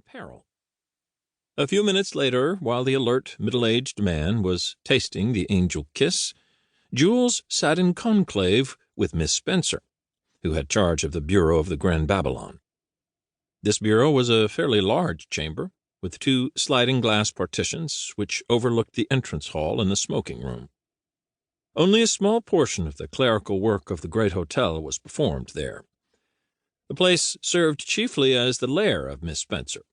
in peril. A few minutes later, while the alert middle-aged man was tasting the angel kiss, Jules sat in conclave with Miss Spencer, who had charge of the bureau of the Grand Babylon. This bureau was a fairly large chamber, with 2 sliding glass partitions which overlooked the entrance hall and the smoking room. Only a small portion of the clerical work of the great hotel was performed there. The place served chiefly as the lair of Miss Spencer,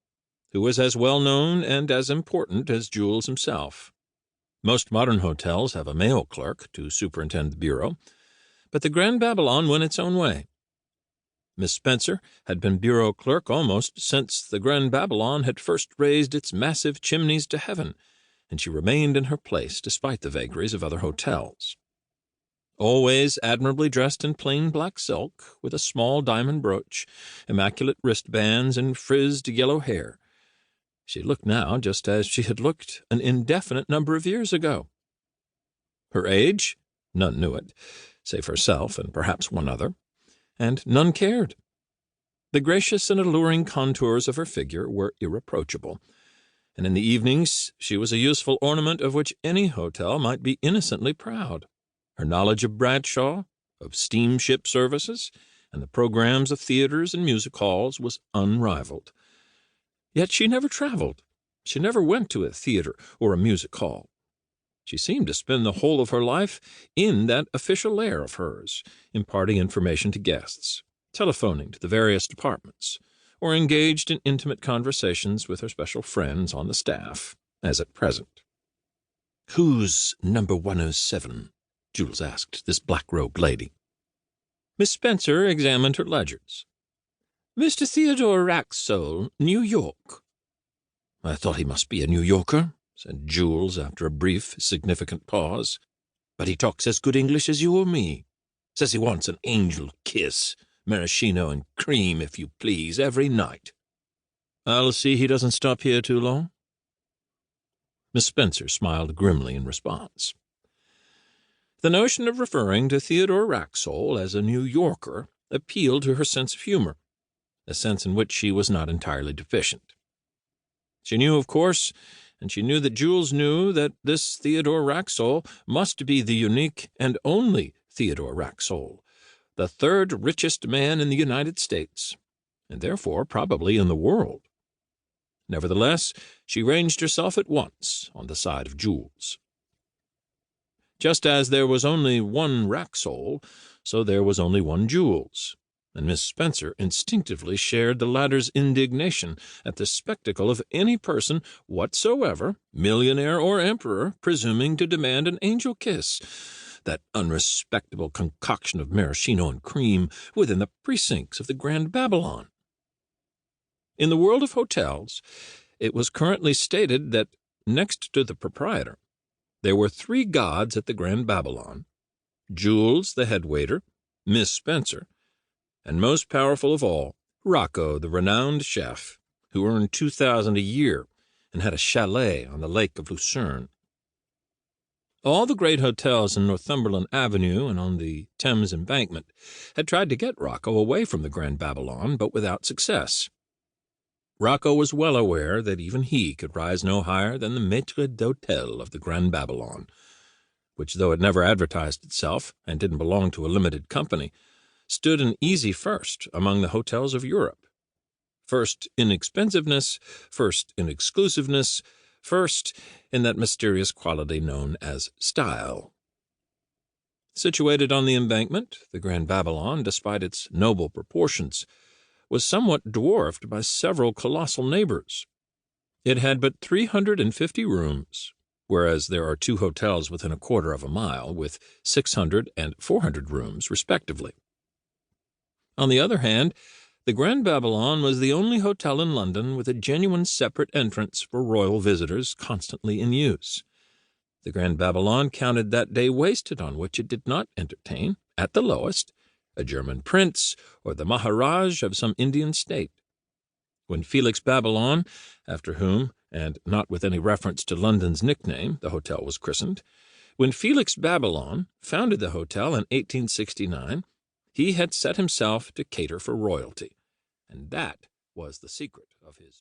who was as well known and as important as Jules himself. Most modern hotels have a male clerk to superintend the bureau, but the Grand Babylon went its own way. Miss Spencer had been bureau clerk almost since the Grand Babylon had first raised its massive chimneys to heaven, and she remained in her place despite the vagaries of other hotels. Always admirably dressed in plain black silk, with a small diamond brooch, immaculate wristbands, and frizzed yellow hair, she looked now just as she had looked an indefinite number of years ago. Her age? None knew it, save herself and perhaps one other, and none cared. The gracious and alluring contours of her figure were irreproachable, and in the evenings she was a useful ornament of which any hotel might be innocently proud. Her knowledge of Bradshaw, of steamship services, and the programs of theaters and music halls was unrivaled. Yet she never traveled. She never went to a theater or a music hall. She seemed to spend the whole of her life in that official lair of hers, imparting information to guests, telephoning to the various departments, or engaged in intimate conversations with her special friends on the staff, as at present. "Who's number 107?" Jules asked this black-robed lady. Miss Spencer examined her ledgers. "Mr. Theodore Racksole, New York." "I thought he must be a New Yorker," said Jules after a brief, significant pause. "But he talks as good English as you or me. Says he wants an angel kiss, maraschino and cream, if you please, every night." "I'll see he doesn't stop here too long." Miss Spencer smiled grimly in response. The notion of referring to Theodore Racksole as a New Yorker appealed to her sense of humor, a sense in which she was not entirely deficient. She knew, of course, and she knew that Jules knew, that this Theodore Racksole must be the unique and only Theodore Racksole, the 3rd richest man in the United States, and therefore probably in the world. Nevertheless, she ranged herself at once on the side of Jules. Just as there was only one Racksole, so there was only one Jules, and Miss Spencer instinctively shared the latter's indignation at the spectacle of any person whatsoever, millionaire or emperor, presuming to demand an angel kiss, that unrespectable concoction of maraschino and cream, within the precincts of the Grand Babylon. In the world of hotels, it was currently stated that, next to the proprietor, there were 3 gods at the Grand Babylon: Jules, the head waiter, Miss Spencer, and most powerful of all, Rocco, the renowned chef, who earned $2,000 a year and had a chalet on the Lake of Lucerne. All the great hotels in Northumberland Avenue and on the Thames Embankment had tried to get Rocco away from the Grand Babylon, but without success. Rocco was well aware that even he could rise no higher than the maître d'hôtel of the Grand Babylon, which, though it never advertised itself and didn't belong to a limited company, stood an easy first among the hotels of Europe. First in expensiveness, first in exclusiveness, first in that mysterious quality known as style. Situated on the embankment, the Grand Babylon, despite its noble proportions, was somewhat dwarfed by several colossal neighbors. It had but 350 rooms, whereas there are 2 hotels within a quarter of a mile, with 600 and 400 rooms, respectively. On the other hand, the Grand Babylon was the only hotel in London with a genuine separate entrance for royal visitors constantly in use. The Grand Babylon counted that day wasted on which it did not entertain, at the lowest, a German prince or the Maharaj of some Indian state. When Felix Babylon, after whom, and not with any reference to London's nickname, the hotel was christened, when Felix Babylon founded the hotel in 1869, he had set himself to cater for royalty, and that was the secret of his